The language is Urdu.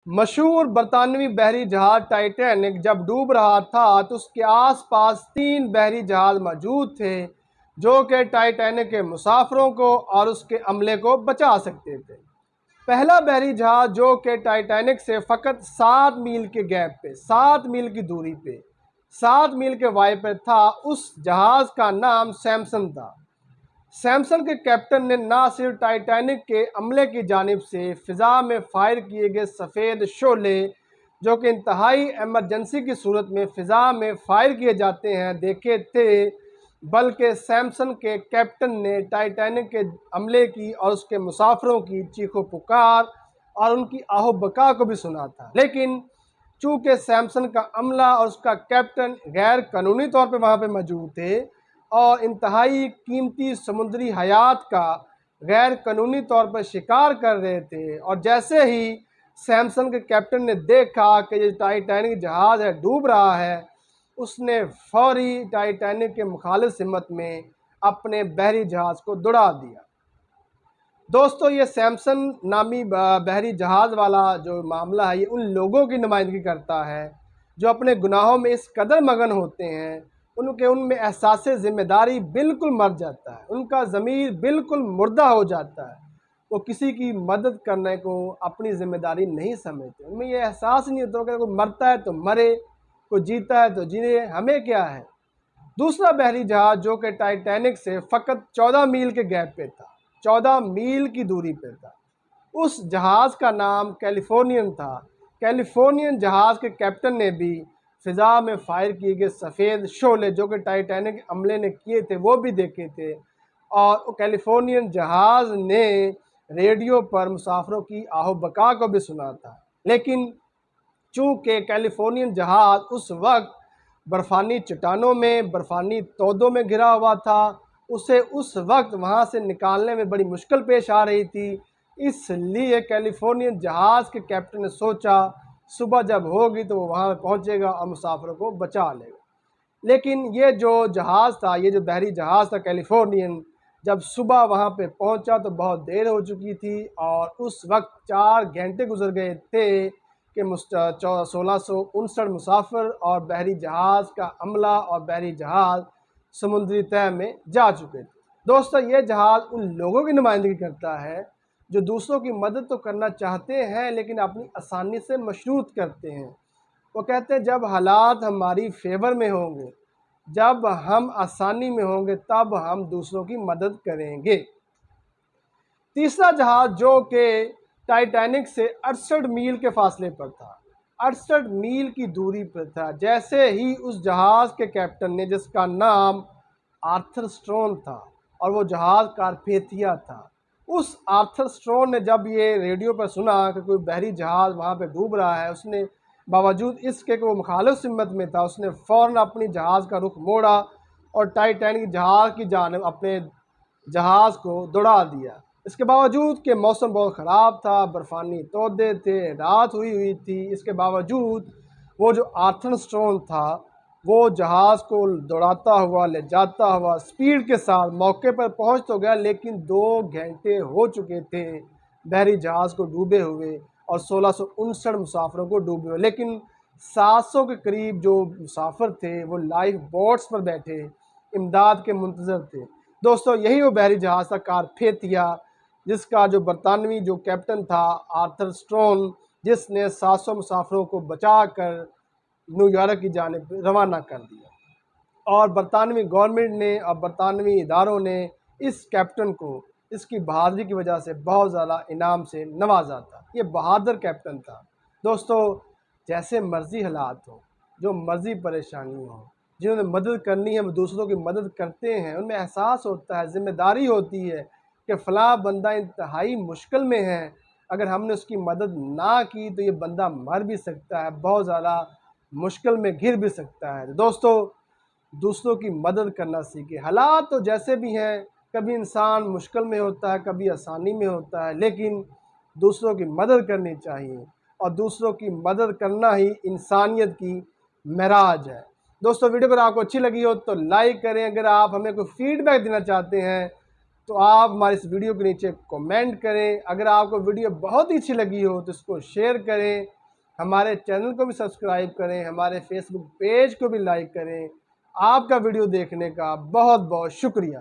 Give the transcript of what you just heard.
مشہور برطانوی بحری جہاز ٹائٹینک جب ڈوب رہا تھا تو اس کے آس پاس 3 بحری جہاز موجود تھے جو کہ ٹائٹینک کے مسافروں کو اور اس کے عملے کو بچا سکتے تھے۔ پہلا بحری جہاز جو کہ ٹائٹینک سے فقط 7 میل کے گیپ پہ، 7 میل کی دوری پہ، 7 میل کے وائے پہ تھا، اس جہاز کا نام سیمسن تھا۔ سیمسن کے کیپٹن نے نہ صرف ٹائٹینک کے عملے کی جانب سے فضا میں فائر کیے گئے سفید شعلے جو کہ انتہائی ایمرجنسی کی صورت میں فضا میں فائر کیے جاتے ہیں دیکھے تھے، بلکہ سیمسن کے کیپٹن نے ٹائٹینک کے عملے کی اور اس کے مسافروں کی چیخ و پکار اور ان کی آہ و بکا کو بھی سنا تھا۔ لیکن چونکہ سیمسن کا عملہ اور اس کا کیپٹن غیر قانونی طور پہ وہاں پہ موجود تھے اور انتہائی قیمتی سمندری حیات کا غیر قانونی طور پر شکار کر رہے تھے، اور جیسے ہی سیمسن کے کیپٹن نے دیکھا کہ یہ ٹائٹینک جہاز ہے ڈوب رہا ہے، اس نے فوری ٹائٹینک کے مخالف سمت میں اپنے بحری جہاز کو دوڑا دیا۔ دوستو، یہ سیمسن نامی بحری جہاز والا جو معاملہ ہے یہ ان لوگوں کی نمائندگی کرتا ہے جو اپنے گناہوں میں اس قدر مگن ہوتے ہیں، ان میں احساس ذمہ داری بالکل مر جاتا ہے، ان کا ضمیر بالکل مردہ ہو جاتا ہے، وہ کسی کی مدد کرنے کو اپنی ذمہ داری نہیں سمجھتے، ان میں یہ احساس نہیں ہوتا کہ کوئی مرتا ہے تو مرے، کوئی جیتا ہے تو جینے، ہمیں کیا ہے۔ دوسرا بحری جہاز جو کہ ٹائٹینک سے فقط 14 میل کے گیپ پہ تھا، 14 میل کی دوری پہ تھا، اس جہاز کا نام کیلیفورنین تھا۔ کیلیفورنین جہاز کے کیپٹن نے بھی فضا میں فائر کیے گئے سفید شعلے جو کہ ٹائٹینک عملے نے کیے تھے وہ بھی دیکھے تھے، اور کیلیفورنین جہاز نے ریڈیو پر مسافروں کی آہ و بکا کو بھی سنا تھا۔ لیکن چونکہ کیلیفورنین جہاز اس وقت برفانی چٹانوں میں، برفانی تودوں میں گھرا ہوا تھا، اسے اس وقت وہاں سے نکالنے میں بڑی مشکل پیش آ رہی تھی، اس لیے کیلیفورنین جہاز کے کیپٹن نے سوچا صبح جب ہوگی تو وہ وہاں پہنچے گا اور مسافروں کو بچا لے گا۔ لیکن یہ جو جہاز تھا، یہ جو بحری جہاز تھا کیلیفورنین، جب صبح وہاں پہ پہنچا تو بہت دیر ہو چکی تھی اور اس وقت 4 گھنٹے گزر گئے تھے کہ 1659 مسافر اور بحری جہاز کا عملہ اور بحری جہاز سمندری تہہ میں جا چکے تھے۔ دوستو، یہ جہاز ان لوگوں کی نمائندگی کرتا ہے جو دوسروں کی مدد تو کرنا چاہتے ہیں لیکن اپنی آسانی سے مشروط کرتے ہیں۔ وہ کہتے ہیں جب حالات ہماری فیور میں ہوں گے، جب ہم آسانی میں ہوں گے تب ہم دوسروں کی مدد کریں گے۔ تیسرا جہاز جو کہ ٹائٹینک سے 68 میل کے فاصلے پر تھا، 68 میل کی دوری پر تھا، جیسے ہی اس جہاز کے کیپٹن نے، جس کا نام آرتھر اسٹرون تھا اور وہ جہاز کارپیتھیا تھا، اس آرتھر اسٹرون نے جب یہ ریڈیو پر سنا کہ کوئی بحری جہاز وہاں پہ ڈوب رہا ہے، اس نے باوجود اس کے کہ وہ مخالف سمت میں تھا، اس نے فوراً اپنی جہاز کا رخ موڑا اور ٹائٹینک جہاز کی جانب اپنے جہاز کو دوڑا دیا۔ اس کے باوجود کہ موسم بہت خراب تھا، برفانی تودے تھے، رات ہوئی تھی، اس کے باوجود وہ جو آرتھر اسٹرون تھا وہ جہاز کو دوڑاتا ہوا لے جاتا ہوا سپیڈ کے ساتھ موقع پر پہنچ تو گیا، لیکن 2 گھنٹے ہو چکے تھے بحری جہاز کو ڈوبے ہوئے اور 1659 مسافروں کو ڈوبے ہوئے، لیکن 700 کے قریب جو مسافر تھے وہ لائف بوٹس پر بیٹھے امداد کے منتظر تھے۔ دوستو، یہی وہ بحری جہاز تھا کارپیتھیا، جس کا جو برطانوی جو کیپٹن تھا آرتھر اسٹرون، جس نے 700 مسافروں کو بچا کر نیو یارک کی جانب روانہ کر دیا، اور برطانوی گورنمنٹ نے اور برطانوی اداروں نے اس کیپٹن کو اس کی بہادری کی وجہ سے بہت زیادہ انعام سے نوازا تھا۔ یہ بہادر کیپٹن تھا۔ دوستو، جیسے مرضی حالات ہوں، جو مرضی پریشانی ہو، جنہوں نے مدد کرنی ہے وہ دوسروں کی مدد کرتے ہیں، ان میں احساس ہوتا ہے، ذمہ داری ہوتی ہے کہ فلاں بندہ انتہائی مشکل میں ہے، اگر ہم نے اس کی مدد نہ کی تو یہ بندہ مر بھی سکتا ہے، بہت زیادہ مشکل میں گر بھی سکتا ہے۔ دوستو، دوسروں کی مدد کرنا سیکھیں۔ حالات تو جیسے بھی ہیں، کبھی انسان مشکل میں ہوتا ہے، کبھی آسانی میں ہوتا ہے، لیکن دوسروں کی مدد کرنی چاہیے، اور دوسروں کی مدد کرنا ہی انسانیت کی معراج ہے۔ دوستو، ویڈیو اگر آپ کو اچھی لگی ہو تو لائک کریں، اگر آپ ہمیں کوئی فیڈ بیک دینا چاہتے ہیں تو آپ ہماری اس ویڈیو کے نیچے کومنٹ کریں۔ اگر آپ کو ویڈیو بہت ہی اچھی لگی ہو تو اس کو شیئر کریں، ہمارے چینل کو بھی سبسکرائب کریں، ہمارے فیس بک پیج کو بھی لائک کریں۔ آپ کا ویڈیو دیکھنے کا بہت بہت شکریہ۔